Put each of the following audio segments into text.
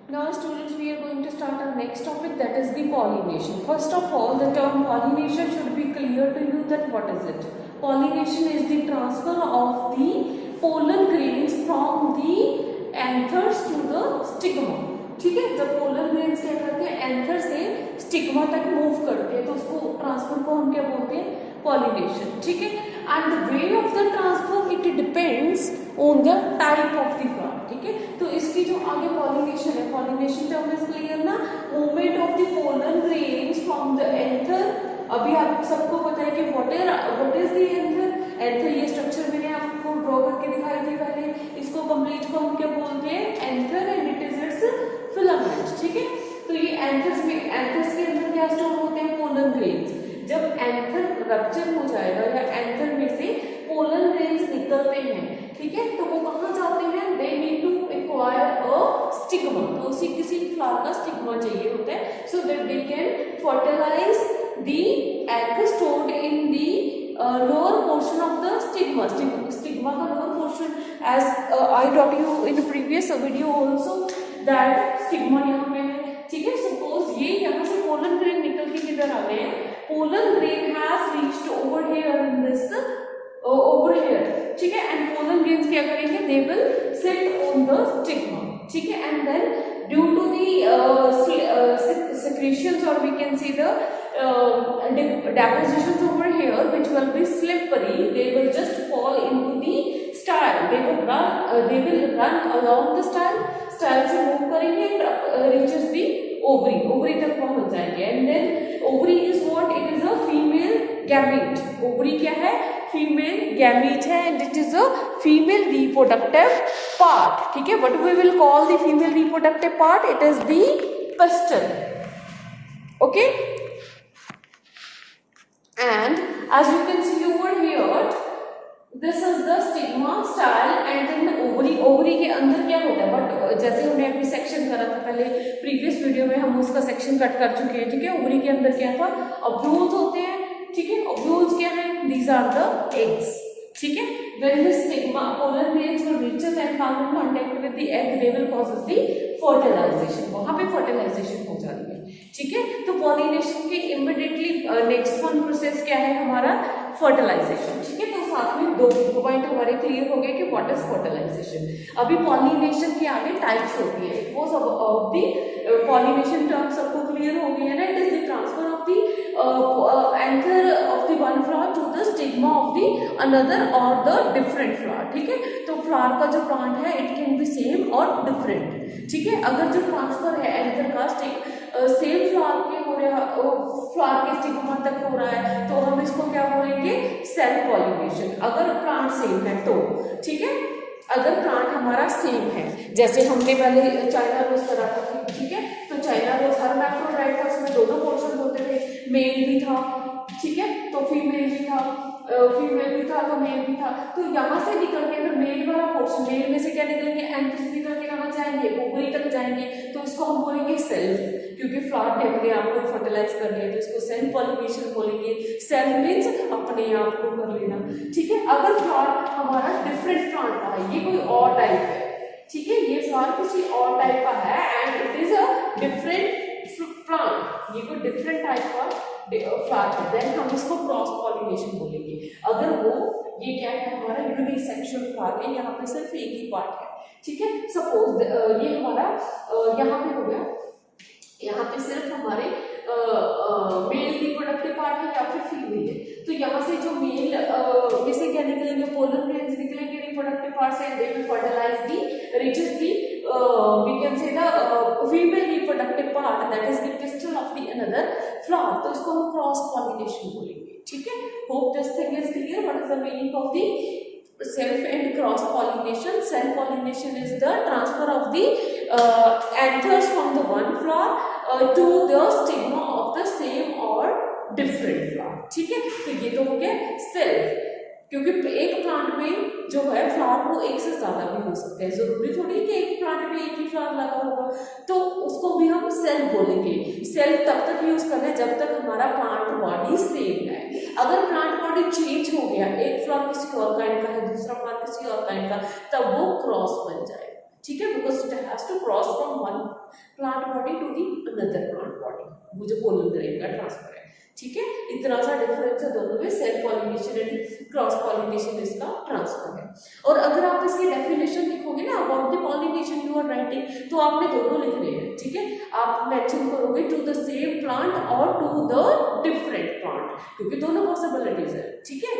Now students, we are going to start our next topic, that is the pollination. First of all, the term pollination should be clear to you that what is it. Pollination is the transfer of the pollen grains from the anthers to the stigma. ठीक है, जब polar grains क्या करते हैं anther से stigma तक move करते हैं तो उसको ट्रांसफर को हम क्या बोलते हैं पॉलिनेशन. ठीक है, and the way of the transfer it depends on the type of the flower. ठीक है, तो इसकी जो आगे पॉलिनेशन है, पॉलिनेशन टर्म इज क्लियर ना, movement of the pollen grains from the anther. अभी आप सबको पता है कि what is the anther. Anther ये स्ट्रक्चर मैंने आपको ड्रॉ करके दिखाई थी पहले. इसको कंप्लीट को हम क्या बोलते हैं anther, and it is it's filament. ठीक है, तो ये एंथर्स के अंदर क्या स्टोर होते हैं पोलन ग्रेन्स. जब एंथर रप्चर हो जाएगा या एंथर में से पोलन ग्रेन्स निकलते हैं, ठीक है, तो वो कहाँ जाते हैं, they need to acquire a stigma. तो उसी किसी फ्लावर का स्टिग्मा चाहिए होता है so that they can fertilize the egg stored in the lower portion of the stigma. Stigma का lower portion, as I taught you in previous video also that stigma यहाँ पे है. ठीक है, सपोज ये यहाँ से पोलन ग्रेन निकल के किधर आ गए हैं, pollen grain has reached over here in this over here. ठीक है, एंड पोलन ग्रेन्स क्या करेंगे, they will sit on the stigma. ठीक है, and then due to the secretions, or we can see the depositions over here which will be slippery, they will just fall into the style. They will run along the style से move करेंगे and reaches the ovary तक पहुंच जाएंगे. And then ovary is what, it is a female gamete. ovary क्या है, female gamete है, and it is a female reproductive part. ठीक है, what we will call the female reproductive part, it is the pistil. Okay, and as you can see over here, this is the stigma style, and then ovary के अंदर क्या होता है, but जैसे हमने अभी सेक्शन करा था पहले प्रीवियस वीडियो में, हम उसका सेक्शन कट कर चुके हैं. ठीक है, ओवरी के अंदर क्या था, ओव्यूल्स होते हैं. ठीक है, ओव्यूल्स क्या है, दीज आर द एग्स. ठीक है, when the stigma pollen grains will reaches and come in contact with the egg, they will causes the fertilization. वहाँ पे fertilization हो जाती है. ठीक है, तो pollination के immediately next one process क्या है हमारा, fertilization. ठीक है, तो साथ में दो पॉइंट हमारे क्लियर हो गए कि what is fertilization. अभी pollination के आगे टाइप्स होती है. It was of the pollination term सबको क्लियर हो गया ना. It is the transfer of the anther of the one flower to the stigma of the another or the different flower. ठीक है, तो फ्लावर का जो प्लांट है इट कैन बी सेम और डिफरेंट. ठीक है, अगर जो ट्रांसफर है एंथर का सेम फ्लावर के हो रहा, फ्लावर के स्टिग्मा तक हो रहा है, तो हम इसको क्या बोलेंगे, सेल्फ पॉलिनेशन. अगर प्लांट सेम है तो. ठीक है, अगर प्लांट हमारा सेम है, जैसे हमने पहले चाइना रोज करा था. ठीक है, तो चाइना रोज हर मैक्रोराइट था, उसमें दोनों पोर्शन होते थे, मेल भी था. ठीक है, तो फीमेल भी था, तो मेल भी था. तो यहाँ से निकल के अगर मेल वाला पोर्शन, मेल में से क्या निकलेंगे, एंथर्स निकल के कहाँ जाएंगे, ओवरी तक जाएंगे, तो इसको हम बोलेंगे सेल्फ. क्योंकि फ्लावर ने अपने आप को फर्टिलाइज कर लिया तो इसको सेल्फ पॉलिनेशन बोलेंगे. सेल्फ मीन्स अपने आप को कर लेना. ठीक है, अगर फ्लावर हमारा डिफरेंट प्लांट का है, ये कोई और टाइप है. ठीक है, ये फ्लावर किसी और टाइप का है and it is a different plant, ये कोई डिफरेंट टाइप का फ्लावर है, देन हम इसको क्रॉस पॉलिनेशन बोलेंगे. अगर वो ये क्या है हमारा यूनिसेक्सुअल फ्लावर है, यहाँ पे सिर्फ एक ही पार्ट है. ठीक है, सपोज ये हमारा यहाँ पे हो गया, यहाँ पे सिर्फ हमारे मेल रिप्रोडक्टिव पार्ट है या फिर फीमेल है. तो यहाँ से जो मेल में से क्या निकलेंगे, पोलन ग्रेन्स निकलेंगे रिप्रोडक्टिव पार्ट से, they will fertilize the reaches the we can say the female reproductive part, that is the pistil of the another flower. तो इसको हम क्रॉस पॉलिनेशन बोलेंगे. ठीक है, hope this thing is clear. What is the meaning of the self and cross pollination? Self pollination is the transfer of the anthers from the one flower to the stigma of the same or different flower. ठीक है, तो ये तो हो गया self. क्योंकि एक plant में जो है फ्लावर वो एक से ज्यादा भी हो सकते हैं, जरूरी थोड़ी कि एक प्लांट में एक ही फ्लावर लगा होगा, तो उसको भी हम सेल्फ बोलेंगे. सेल्फ तब तक यूज करना है जब तक हमारा प्लांट बॉडी सेम है. अगर प्लांट बॉडी चेंज हो गया, एक फ्लावर किसी और काइंड का है, दूसरा फ्लावर किसी और काइंड का, तब वो क्रॉस बन जाएगा. ठीक है, because it has to cross from one plant body to the another plant body, वो जो पोलन ग्रेन का ट्रांसफर है, ठीक है। इतना सा डिफरेंस है दोनों में, self pollination and cross pollination इसका ट्रांसफर है। और अगर आप इसकी डेफिनेशन लिखोगे ना about the pollination you are writing, तो आपने दोनों लिखने हैं, ठीक है। आप मेंशन करोगे टू द सेम प्लांट और टू द डिफरेंट प्लांट, क्योंकि दोनों पॉसिबिलिटीज है, ठीक है।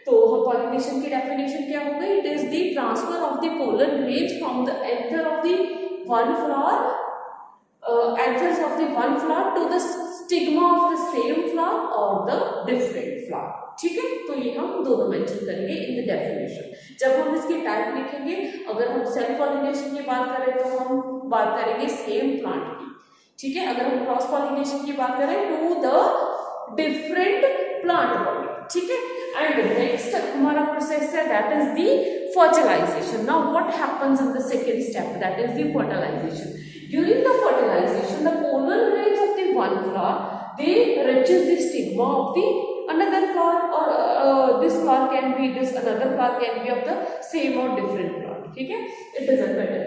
तो पॉलिनेशन की डेफिनेशन क्या हो गई, it is the transfer of the pollen grains from the anther of the one flower, anthers of the one flower to the stigma of the same flower or the different flower, ठीक है। तो ये हम दोनों mention करेंगे in the definition. जब हम इसकी टाइप लिखेंगे, अगर हम सेल्फ पॉलिनेशन की बात करें तो हम बात करेंगे सेम प्लांट की, ठीक है। अगर हम क्रॉस पॉलिनेशन की बात करें to the different plant body, ठीक है। एंड नेक्स्ट हमारा प्रोसेस है that is the fertilization. Now what happens in the second step, that is the fertilization. During the fertilization, the pollen grains of the one flower, they reaches the stigma of the another flower, or this flower can be, this another flower can be of the same or different plant, ठीक है। It doesn't matter.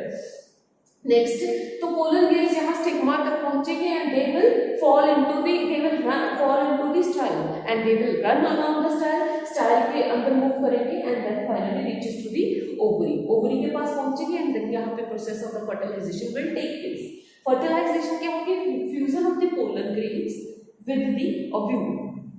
Next, तो pollen grains यहाँ stigma तक पहुंचेंगे and they will fall into the, they will fall into the style and they will run along the style के अंदर move करेंगे and then finally reaches to the ovary के पास पहुंचेंगे and then यहाँ पे process of the fertilization will take place. Fertilization क्या होगी, fusion of the pollen grains with the ovule।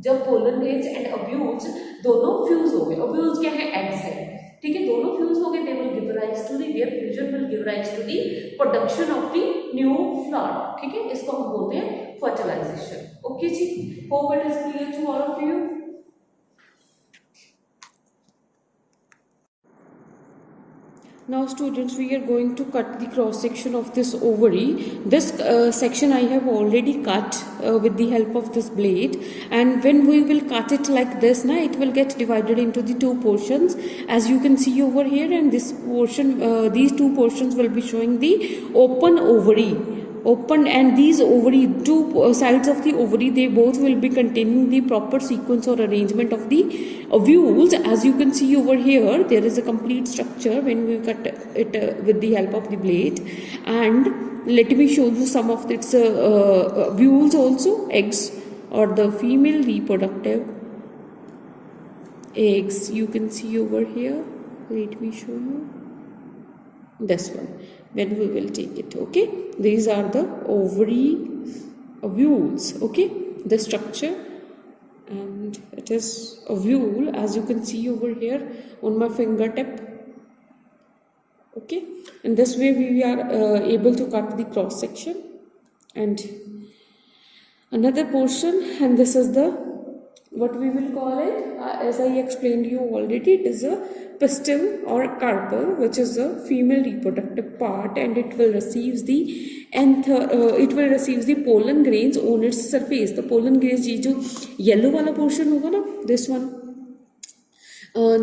जब pollen grains and ovules दोनों फ्यूज हो गए, ovules क्या है, eggs है, ठीक है, दोनों फ्यूज हो गए, they will give rise to the, their fusion will give rise to the production of the new flower, ठीक है। इसको हम बोलते हैं fertilization। ओके जी, hope it is clear to all of you। Now students, we are going to cut the cross section of this ovary. This section I have already cut with the help of this blade, and when we will cut it like this, now it will get divided into the two portions as you can see over here, and this portion, these two portions will be showing the open ovary. Open, and these ovary, two sides of the ovary, they both will be containing the proper sequence or arrangement of the ovules. As you can see over here, there is a complete structure when we cut it with the help of the blade. And let me show you some of its ovules also, eggs or the female reproductive eggs, you can see over here. Let me show you this one when we will take it, okay. These are the ovary ovules, okay, the structure, and it is ovule as you can see over here on my fingertip, okay. In this way we are able to cut the cross section and another portion, and this is the, what we will call it, as I explained you already, it is a pistil or carpel, which is a female reproductive part, and it will receive the it will receive the pollen grains on its surface. The pollen grains, ये जो yellow वाला portion होगा ना, this one,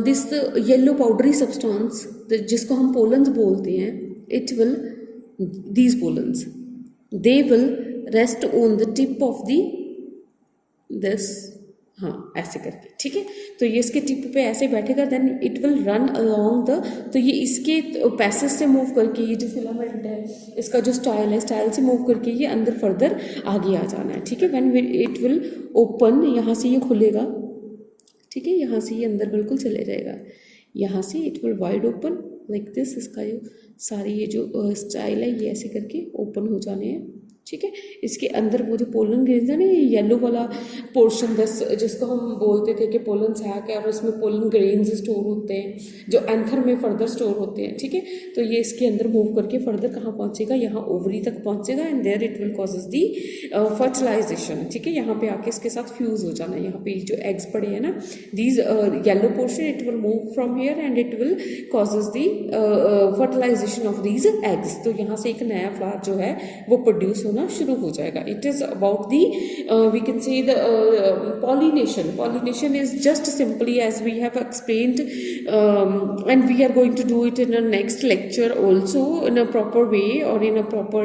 this yellow powdery substance, जिसको हम pollens बोलते हैं, it will, these pollens, they will rest on the tip of the this, हाँ ऐसे करके, ठीक है। तो ये इसके टिप पे ऐसे बैठेगा, then it will run along the, तो ये इसके पैसेज से मूव करके, ये जो फिलामेंट है इसका जो स्टाइल है, स्टाइल से मूव करके ये अंदर फर्दर आगे आ जाना है, ठीक है। व्हेन इट विल ओपन, यहाँ से ये खुलेगा, ठीक है, यहाँ से ये अंदर बिल्कुल चले जाएगा, यहाँ से it will wide open like this. इसका जो सारी ये जो स्टाइल है ये ऐसे करके ओपन हो जाने हैं, ठीक है। इसके अंदर वो जो पोलन ग्रेन्स है ना, ये येलो वाला पोर्शन, दस जिसको हम बोलते थे कि पोलन सैक है और उसमें पोलन ग्रेन्स स्टोर होते हैं जो एंथर में फर्दर स्टोर होते हैं, ठीक है। तो ये इसके अंदर मूव करके फर्दर कहाँ पहुँचेगा, यहाँ ओवरी तक पहुँचेगा, and there it will causes the fertilization, ठीक है। यहाँ पे आके इसके साथ फ्यूज हो जाना है। यहाँ पे जो एग्स पड़े हैं ना, these yellow portion, it will move from here and it will causes the fertilization of these eggs. तो यहाँ से एक नया फ्लावर जो है वो प्रोड्यूस होना शुरू हो जाएगा। It is about the we can say the pollination. Pollination is just simply as we have explained, and we are going to do it in a next lecture also in a proper way or in a proper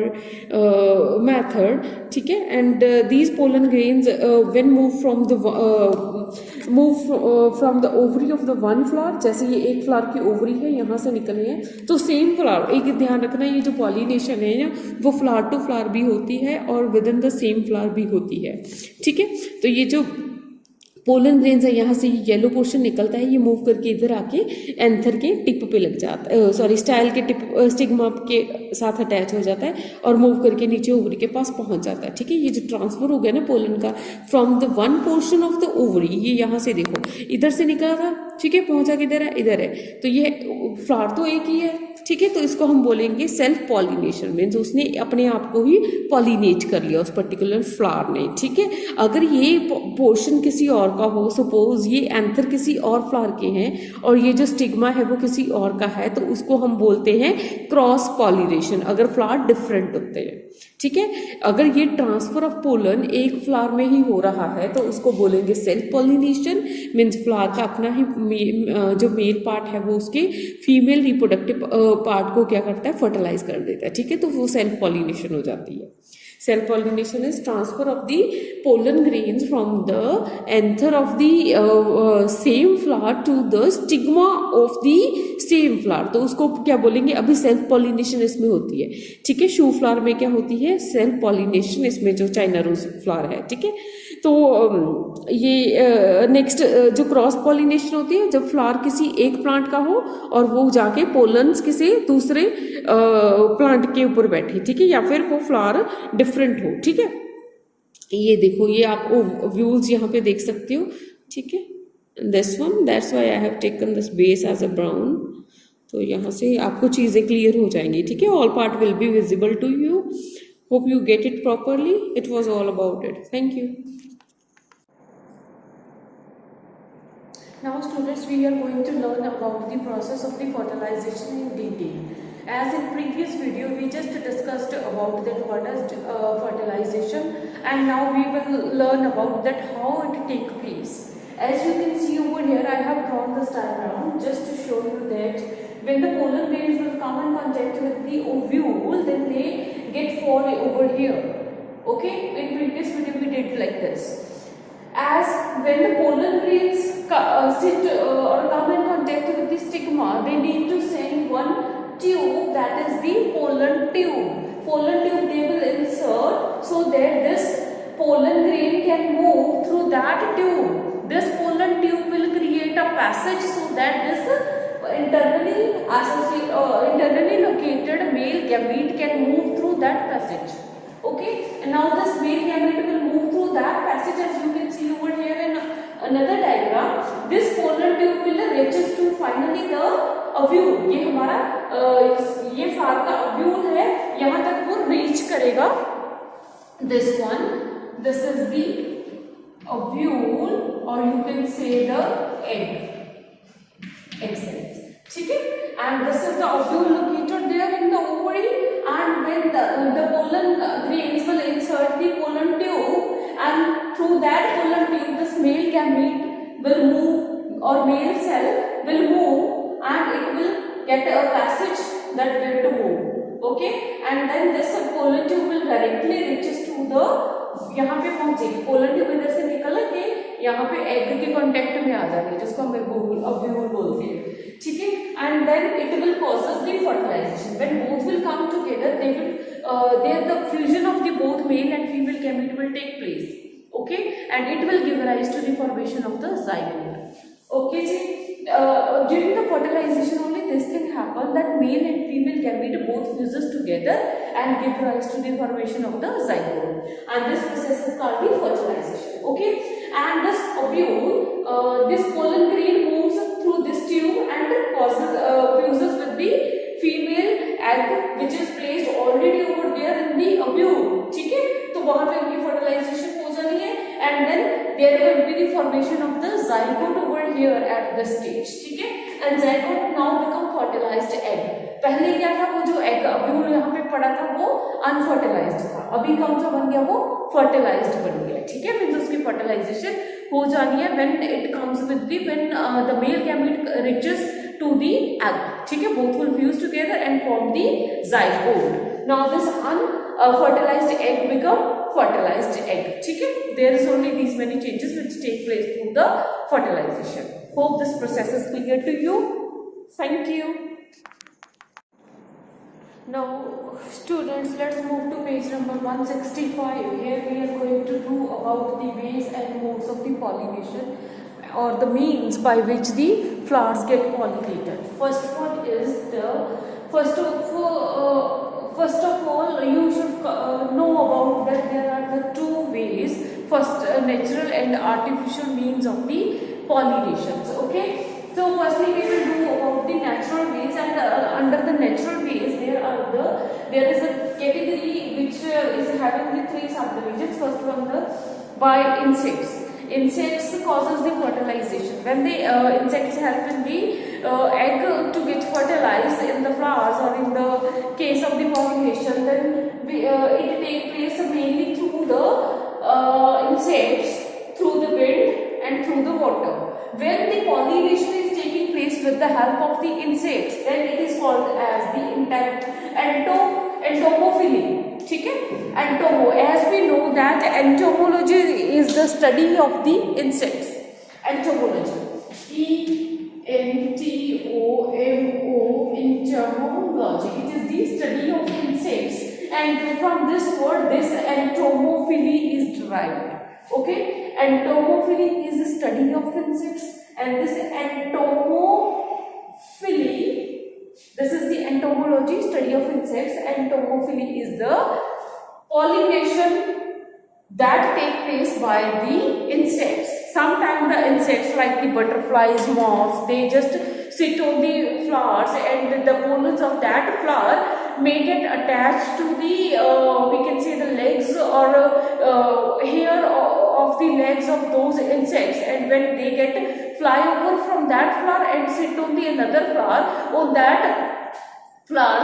method, ठीक है। And these pollen grains when move from the move from the ovary of the one flower, जैसे ये एक flower की ovary है यहाँ से निकले हैं, तो सेम फ्लावर, एक ध्यान रखना ये जो पॉलिनेशन है ना वो फ्लावर टू फ्लावर भी होती है और with in the same flower भी होती है, ठीक है। तो ये जो पोलन ग्रेन्स है यहाँ से ये येलो पोर्शन निकलता है, ये मूव करके इधर आके एंथर के टिप पे लग जाता है, सॉरी स्टाइल के टिप स्टिग्मा के साथ अटैच हो जाता है और मूव करके नीचे ओवरी के पास पहुंच जाता है, ठीक है। ये जो ट्रांसफर हो गया ना पोलन का from the one portion of the ovary, ये यहाँ से देखो इधर से निकला था, ठीक है, पहुंचा किधर है, इधर है, तो ये फ्लावर तो एक ही है, ठीक है। तो इसको हम बोलेंगे सेल्फ पॉलिनेशन, मीन्स उसने अपने आप को ही पॉलिनेट कर लिया उस पर्टिकुलर फ्लावर ने, ठीक है। अगर ये पोर्शन किसी और का हो, सपोज ये एंथर किसी और फ्लावर के हैं और ये जो स्टिग्मा है वो किसी और का है, तो उसको हम बोलते हैं क्रॉस पॉलिनेशन, अगर फ्लावर डिफरेंट होते हैं, ठीक है। अगर ये ट्रांसफर ऑफ पोलन एक फ्लावर में ही हो रहा है तो उसको बोलेंगे सेल्फ पॉलिनेशन, मीन्स फ्लावर का अपना ही जो मेल पार्ट है वो उसके फीमेल रिप्रोडक्टिव पार्ट को क्या करता है, फर्टिलाइज कर देता है, ठीक है। तो वो सेल्फ पॉलिनेशन हो जाती है। Self pollination is transfer of the pollen grains from the anther of the same flower to the stigma of the same flower, तो उसको क्या बोलेंगे, अभी सेल्फ पॉलिनेशन इसमें होती है, ठीक है। शू फ्लावर में क्या होती है, सेल्फ पॉलिनेशन, इसमें जो चाइना रोज फ्लावर है, ठीक है। तो ये नेक्स्ट जो क्रॉस पॉलिनेशन होती है, जब फ्लावर किसी एक प्लांट का हो और वो जाके पोलन्स किसी दूसरे प्लांट के ऊपर बैठे, ठीक है, या फिर वो फ्लावर डिफरेंट हो, ठीक है। ये देखो, ये आप व्यूल्स यहाँ पे देख सकते हो, ठीक है। This one, that's why I have taken this base as a brown, तो यहाँ से आपको चीज़ें क्लियर हो जाएंगी, ठीक है। All part will be visible to you, hope you get it properly, it was all about it, thank you. Now students, we are going to learn about the process of the fertilization in detail. As in previous video we just discussed about that what is fertilization, and now we will learn about that how it take place. As you can see over here, I have drawn this diagram just to show you that when the pollen grains will come in contact with the ovule, then they get fall over here, okay. In previous video we did like this. As when the pollen grains sit or come in contact with the stigma, they need to send one tube, that is the pollen tube. Pollen tube they will insert so that this pollen grain can move through that tube. This pollen tube will create a passage so that this internally located male gamete can move through that passage. Okay, and now this male gamete will move through that passage, as you can see over here in another diagram. This pollen tube will reaches to finally the ovule. ये हमारा ये flower का ovule है, यहाँ तक वो reach करेगा. This one, this is the ovule, or you can say the egg cells. ठीक है, and this is the ovule located there in the ovary. And when the pollen grains will insert the pollen tube, and through that pollen tube this male gamete will move, or male cell will move, and it will get a passage that way to move, okay. And then this pollen tube will directly reaches to the, यहाँ पे पहुंचेगी pollen tube, इधर से निकल के यहाँ पे egg के कांटेक्ट में आ जाती है, जिसको हम ओव्यूल बोलते हैं, ठीक है। And then it will causes the fertilization. When both will come together, they will there the fusion of the both male and female gamete will take place, okay, and it will give rise to the formation of the zygote, okay ji. During the fertilization only this thing happen, that male and female gamete both fuses together and give rise to the formation of the zygote, and this process is called the fertilization, okay. And this ovule, this pollen grain moves through this tube and causes fuses with the female egg which is placed already over there in the ovule, ठीक है। तो वहां पे उनकी fertilization हो जानी है, and then there will be the formation of the zygote over here at this stage, ठीक है। And zygote now become fertilized egg. पहले क्या था, वो जो एग ovule यहाँ पे पड़ा था वो अनफर्टिलाइज्ड था, अभी कौन सा बन गया, वो फर्टिलाइज्ड बन गया, ठीक है। मीन्स उसकी फर्टिलाइजेशन हो जानी है when it comes with the when the male gamete reaches to the egg, ठीक है। both will fuse together and form the zygote. Now this unfertilized egg become fertilized egg. ठीक है, there is only these many changes which take place through the fertilization. Hope this process is clear to you. Thank you. Now students, let's move to page number 165. Here we are going to do about the ways and modes of the pollination, or the means by which the flowers get pollinated. First one is the first of all you should know about that there are the two ways. First, natural and artificial means of the pollinations. Okay, so firstly we will do about the natural ways, and under the natural ways there is a category which is having the three subdivisions. First one, the by insects. Insects causes the fertilization. When the insects help in the egg to get fertilized in the flowers, or in the case of the pollination, then it takes place mainly through the insects, through the wind and through the water. When the pollination is taking place with the help of the insects, then it is called as the entomophily. ठीक है, entomo, as we know that entomology is the study of the insects. Entomology, E-N-T-O-M-O, entomology, it is the study of insects, and from this word this entomophily is derived. Okay, entomophily is the study of insects, and this entomophily, this is the entomology, study of insects. Entomophily is the pollination that take place by the insects. Sometimes the insects like the butterflies, moths, they just sit on the flowers, and the pollens of that flower may get attached to the we can say the legs or hair of the legs of those insects, and when they get fly over from that flower and sit on the another flower, on that flower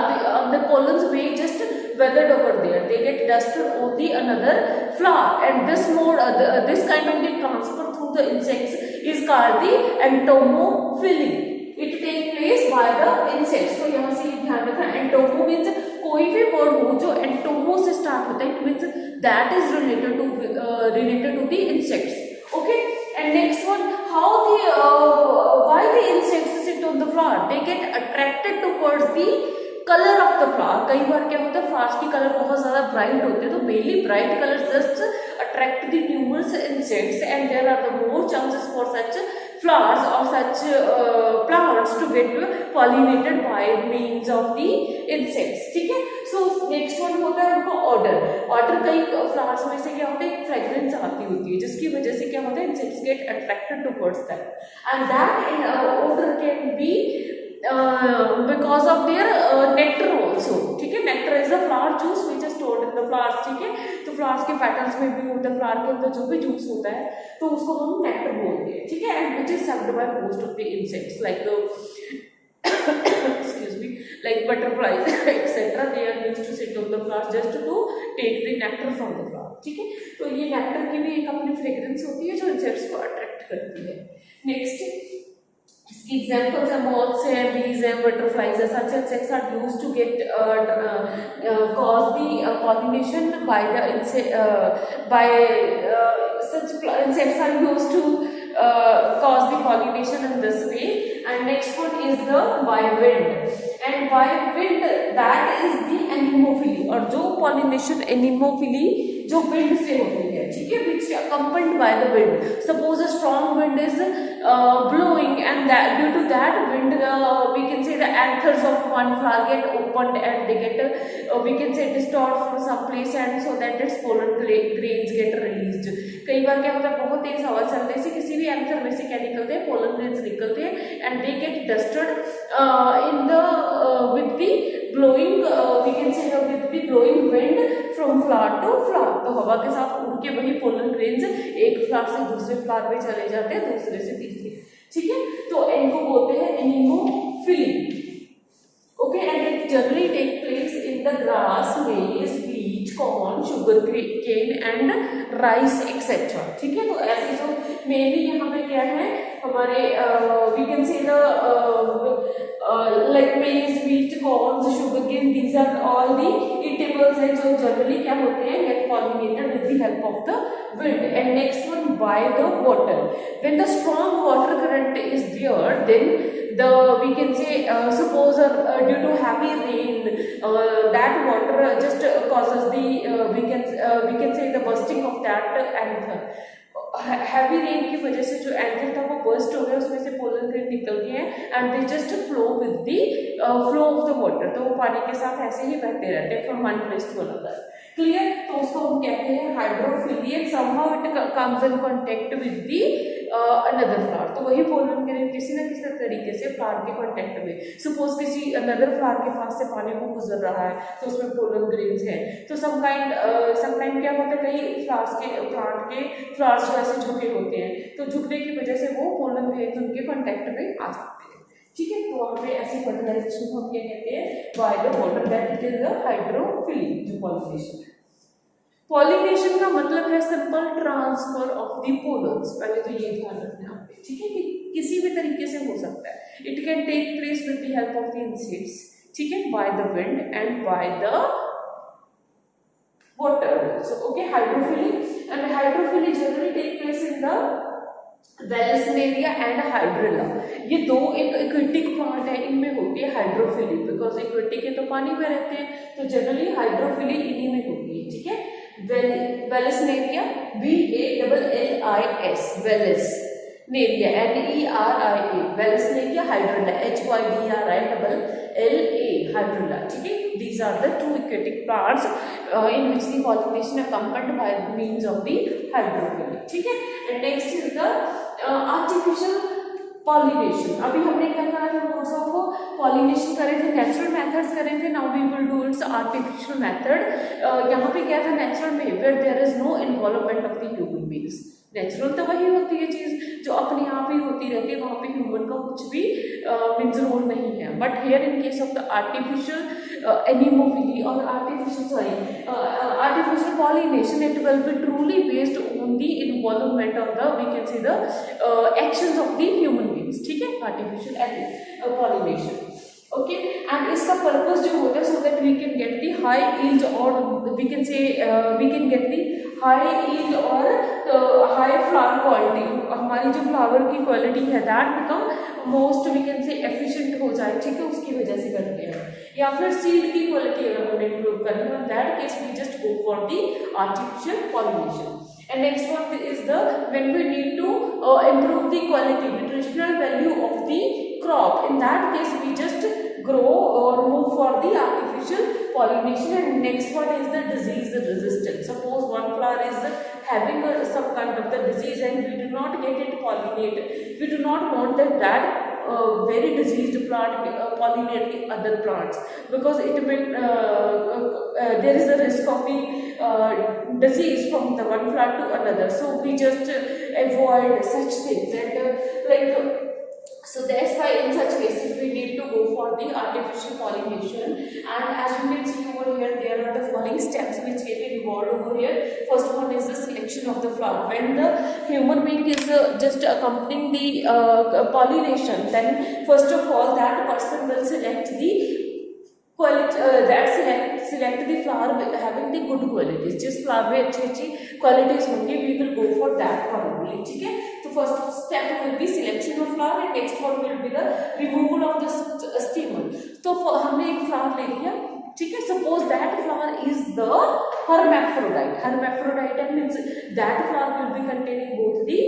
the pollens may just weathered over there, they get dusted on the another flower, and this mode this kind of the transfer through the insects is called the entomophily. It takes place by the insects. तो यहाँ से ध्यान रखना, entomo means कोई भी word हो जो entomo से start होता है, it means that is related to the insects. Okay, and next one, how the why the insects sit on the flower? They get attracted towards the colour of the flower. कई बार क्या होता है, flowers की colour बहुत ज्यादा bright होते हैं, तो mainly bright colour just attract the numerous insects, and there are the more chances for such flowers or such plants to get pollinated by means of the insects. ठीक है, so next one होता है उनका order. Order कई flowers में से क्या होता है, फ्रेग्रेंस आती होती है, जिसकी वजह से क्या होता है, insects get attracted towards that, and that order can be because of their nectar also. ठीक है, nectar is a flower juice which is stored in the flowers. ठीक है, तो flowers के petals में भी होता है, flower के अंदर जो भी juice होता है तो उसको हम nectar बोलते हैं. ठीक है, and which is sucked by most of the insects like excuse me, like butterflies etc. They are used to sit on the flowers just to take the nectar from the flower. ठीक है, तो ये nectar की भी एक अपनी fragrance होती है जो insects को attract करती है. Next, इसकी examples are moths and bees and butterflies. Such insects are used to get cause the pollination by the such insects are used to cause the pollination in this way. And next one is the by wind, and by wind that is the anemophily, और जो pollination anemophily जो wind से होती है. ठीक है, which accompanied by the wind. Suppose a strong wind is blowing, and that due to that wind we can say the anthers of one flower get opened, and they get we can say distort from some place, and so that its pollen grains get released. कई बार क्या होता है, बहुत तेज हवा चलने से किसी भी एंथर में से क्या निकलते हैं, पोलन ग्रेन्स निकलते हैं, and they get dusted in the with the blowing we can say with the blowing wind from flower to flower. तो हवा के साथ उड़ के वही पोलन ग्रेन्स एक फ्लावर से दूसरे फ्लावर में चले जाते हैं, दूसरे से तीसरे. ठीक है, तो इनको बोलते हैं anemophily. Okay, and it generally take place in the grass, maize, wheat, corn, sugar sugar cane and rice etcetera. ठीक है, तो ऐसे जो मेनली यहाँ पे क्या है हमारे we can say like maize, wheat, corn, sugar cane, these are all the edibles है जो जनरली क्या होते हैं get pollinated with the help of the wind. And next one, by the water. When the strong water current is there, then we can say suppose due to heavy rain, that water just causes the we can say the bursting of that anther. Heavy rain की वजह से जो anther था वो burst हो गया, उसमें से पोलन ग्रेन निकल गए हैं and they just flow with the flow of the water, तो वो पानी के साथ ऐसे ही बहते रहते हैं from one place to another. Clear, तो उसको हम कहते हैं hydrophily and somehow it comes in contact with the another flower. तो वही पोलन ग्रेन किसी न किसी तरीके से फ्लावर के कांटेक्ट में, सपोज किसी अनदर फ्लावर के पास से पानी को गुजर रहा है तो उसमें पोलन ग्रेन्स है, तो सम टाइम क्या होता है कई फ्लावर्स के प्लांट के फ्लावर्स जो ऐसे झुके होते हैं, तो झुकने की वजह से वो पोलन ग्रेन्स उनके कांटेक्ट में आ जाते हैं। ठीक है, तो वहाँ पे ऐसी फर्टिलाइजेशन को हम क्या कहते हैं bye the water, that it is the hydrophily जो पॉलिनेशन है। पॉलिनेशन का मतलब है simple transfer of the pollens, पहले तो ये ध्यान रखना है। ठीक है, कि किसी भी तरीके से हो सकता है, it can take place with the help of the insects, ठीक है, by the wind and by the water also. Okay, hydrophily, and hydrophily generally take place in the Vallisneria and Hydrilla. ये दो एक एक्वेटिक प्लांट है, इनमें होती है hydrophily, because aquatic है तो पानी में रहते हैं, तो जनरली हाइड्रोफिली इन्हीं में होती है। ठीक है, Vallisneria VALLIS Vallisneria NERIA Vallisneria Hydrilla HYDRILLA Hydrilla। ठीक है, these are the two aquatic plants in which the pollination accompanied by means of the hydrophily। ठीक है, and next is the artificial pollination। अभी हमने क्या करा था, मोड्स ऑफ पॉलिनेशन करे थे, नेचुरल मेथड्स करे थे, now we will do its artificial method. यहाँ पे क्या था, नेचुरल में where there is no involvement of the human beings. Natural तो वही होती है चीज जो अपने आप ही होती रहती है, वहाँ पे ह्यूमन का कुछ भी मीन्स रोल नहीं है। But here in case of the artificial anemophily और artificial pollination, it will be truly based on the involvement of the we can say the actions of the human beings। ठीक है, artificial pollination। Okay, and इसका purpose जो होता है so that we can get the high yield और we can say we can get the high yield और high flower quality, हमारी जो फ्लावर की क्वालिटी है that become most we can say efficient हो जाए। ठीक है, उसकी वजह से करते हैं, या फिर सीड की क्वालिटी अगर हमें इम्प्रूव करनी है, that case we just go for the artificial pollination. And next one is the when we need to improve the quality, nutritional value of the crop. In that case, we just grow or move for the artificial pollination. And next one is the disease resistance. Suppose one flower is having some kind of the disease and we do not get it pollinated. We do not want that very diseased plant pollinate the other plants, because it will there is a risk of the disease from the one plant to another, so we just avoid such things and so that's why in such cases we need to go for the artificial pollination. And as you can see over here, there are the following steps which get involved over here. First one is the selection of the flower. When the human being is just accompanying the pollination, then first of all that person will select the quality select the flower having the good qualities। जिस flower में अच्छी qualities होंगी we will go for that probably। ठीक है, तो first step will be selection of flower and next one will be the removal of the stamen। तो हमने एक फ्लावर ले लिया, ठीक है, suppose that flower is the hermaphrodite। hermaphrodite means that flower will be containing both the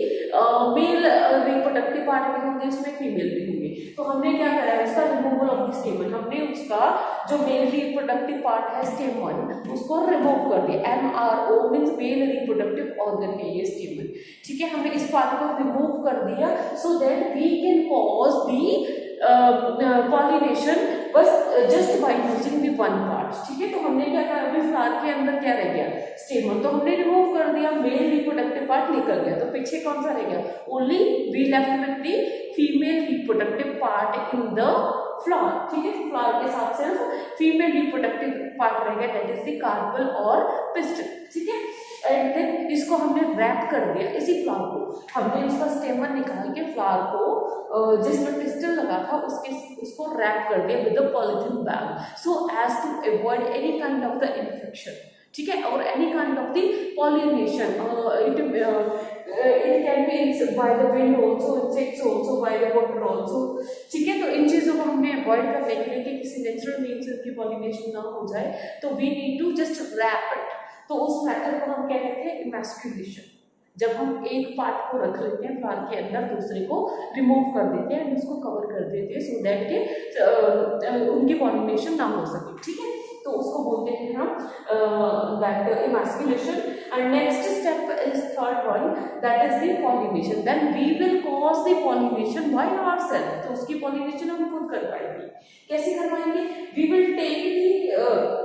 male reproductive part भी होंगे, उसमें फीमेल भी होंगे। तो हमने क्या करा है, उसका रिमूवल ऑफ द स्टेमन, हमने उसका जो मेल रिप्रोडक्टिव पार्ट है स्टेमन उसको रिमूव कर दिया। MRO means male reproductive organ है ये स्टेमन। ठीक है, हमने इस पार्ट को रिमूव कर दिया so that we can cause the pollination बस just by using the one part. ठीक है, तो हमने क्या कहा, अभी फ्लावर के अंदर क्या रह गया, स्टेमन, तो हमने रिमूव कर दिया, मेल रिप्रोडक्टिव पार्ट निकल गया, तो पीछे कौन सा रह गया, only we left with the female reproductive part in the flower, ठीक है। फ्लावर के साथ सिर्फ फीमेल रिप्रोडक्टिव पार्ट रहेगा, दैट इज द कार्पल और पिस्टल, ठीक है। एंड देन इसको हमने रैप कर दिया, इसी फ्लावर को हमने इसका स्टेमन निकाल के फ्लावर को जिसमें पिस्टल लगा था उसको रैप कर दिया with a polythene bag, so as to avoid any kind of the infection, ठीक है, और any kind of the pollination, it can be by the wind also, insects also, by the water also, ठीक है। तो इन चीज़ों को हमने avoid करने के लिए कि किसी नेचुरल मीन्स की पॉलिनेशन ना हो जाए, तो we need to just wrap it. तो उस मेथड को हम क्या कहते हैं, इमैस्कुलेशन। जब हम एक पार्ट को रख लेते हैं फ्लावर के अंदर, दूसरे को रिमूव कर देते हैं एंड उसको कवर कर देते हैं सो दैट के उनकी पॉलिनेशन ना हो सके, ठीक है। तो उसको बोलते हैं हम that emasculation. And next step is third one, that is the pollination. Then we will cause the pollination by ourselves, तो उसकी पॉलिनेशन हम खुद कर पाएंगे। कैसे करवाएंगे? We will take the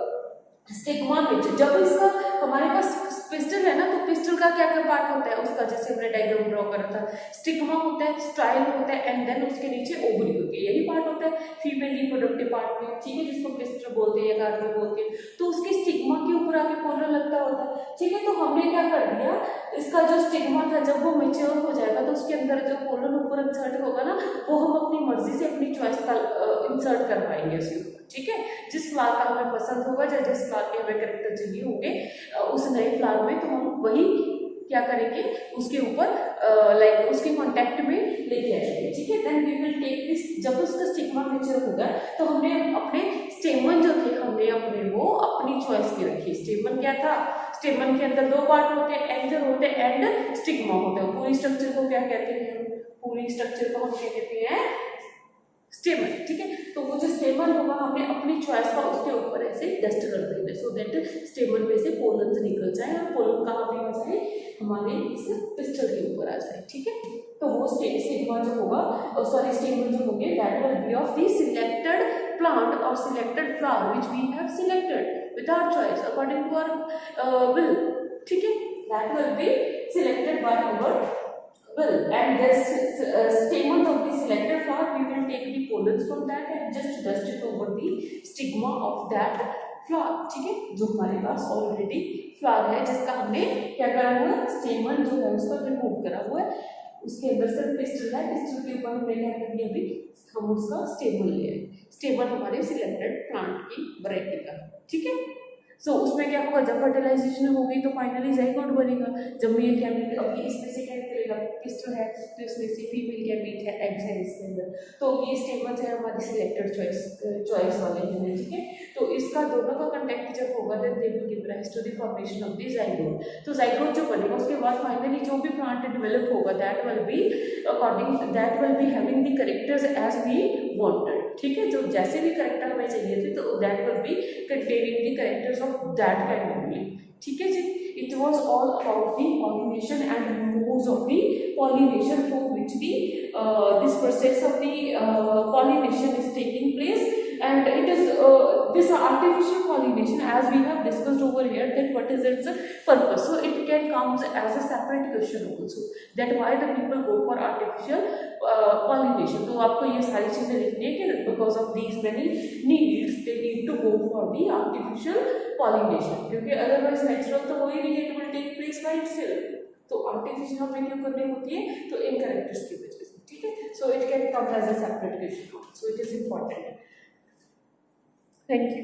stigma which, जब इसका हमारे पास पिस्टल है ना, तो पिस्टल का क्या क्या पार्ट होता है उसका, जैसे हमने डायग्राम ड्रॉ करा था, स्टिग्मा होता है, स्टाइल होता है एंड देन उसके नीचे ओवरी होती है, यही पार्ट होता है फीमेल रिप्रोडक्टिव पार्ट में, ठीक है, जिसको पिस्टल बोलते हैं या कार्पल बोलते हैं। तो उसके स्टिग्मा के ऊपर आके पोलन लगता होता है, ठीक है। तो हमने क्या कर दिया, इसका जो स्टिग्मा था जब वो मैच्योर हो जाएगा तो उसके अंदर जो पोलन ऊपर इंसर्ट होगा ना, वो हम अपनी मर्जी से अपनी चॉइस का इंसर्ट कर पाएंगे उसके ऊपर, ठीक है। जिस फ्लावर का हमें पसंद होगा या जिस फ्लावर के हमें कैरेक्टर चाहिए होंगे उस नए फ्लावर में, तो हम वही क्या करेंगे, उसके ऊपर लाइक उसके कांटेक्ट में लेके आएंगे, ठीक है। Then we will take this, जब उसका स्टिग्मा मैच्योर होगा तो हमने अपने स्टेमन जो थे हमने अपने वो अपनी चॉइस के रखी। स्टेमन क्या था, स्टेमन के अंदर दो पार्ट होते हैं, एंथर होते हैं एंड स्टिग्मा होता है। पूरी स्ट्रक्चर को क्या कहते हैं, पूरी स्ट्रक्चर को हम क्या कहते हैं, स्टेमन, ठीक है। तो वो जो स्टेमन होगा हमने अपनी चॉइस का उसके ऊपर ऐसे डस्ट कर देंगे सो दैट स्टेमन में से पोलन निकल जाए और पोलन कहाँ पे आ जाए, हमारे इस पिस्टल के ऊपर आ जाए, ठीक है। तो वो स्टिग्मा जो होगा, सॉरी स्टेमन जो होंगे, that will be of the selected plant और selected flower which we have selected with our choice according to our will, ठीक है। That will be selected by our will, and this stamens of the selected flower, we will take the pollens from that and just dust it over the stigma of that flower, ठीक है, जो हमारे पास already flower है जिसका हमने क्या करा हुआ है, स्टेमन जो है उसको रिमूव करा हुआ है, उसके अंदर सिर्फ पिस्टल है, पिस्टल के ऊपर हमने क्या कर दिया, अभी हम उसका स्टेमन लिया है। स्टेमन हमारे सिलेक्टेड प्लांट की वैरायटी का, ठीक है। सो उसमें क्या होगा, जब फर्टिलाइजेशन होगी तो फाइनली जाइगोट बनेगा। जब मेल गैमेट, अभी इसमें से क्या निकलेगा, पिस्टल है तो इसमें से फीमेल गैमेट है, एग्स है इसके अंदर, तो ये स्टेमन्स है हमारी सिलेक्टेड चॉइस वाले हैं, ठीक है। तो इसका दोनों का कांटेक्ट जब होगा then they will give rise to the formation of the zygote. तो जाइगोट जो बनेगा उसके बाद फाइनली जो भी प्लांट डेवलप होगा that will be according, that will be having the characters as we wanted, ठीक है। जो जैसे भी कैरेक्टर हमें चाहिए थे तो that will be containing the characters of that kind only, ठीक है जी। It was all about the pollination and modes of the pollination through which this process of the pollination is taking place, and it is this artificial pollination, as we have discussed over here, that what is its purpose. So it can comes as a separate question also, that why the people go for artificial pollination. तो आपको ये सारी चीजें लिखनी है कि because of these many needs they need to go for the artificial pollination, क्योंकि otherwise natural तो हो ही नहीं है, it will take place by itself. तो आर्टिफिशियल हमें क्यों करनी होती है, तो इन कैरेक्टर्स की वजह से, ठीक है। So it can come as a separate question, so it is important. Thank you.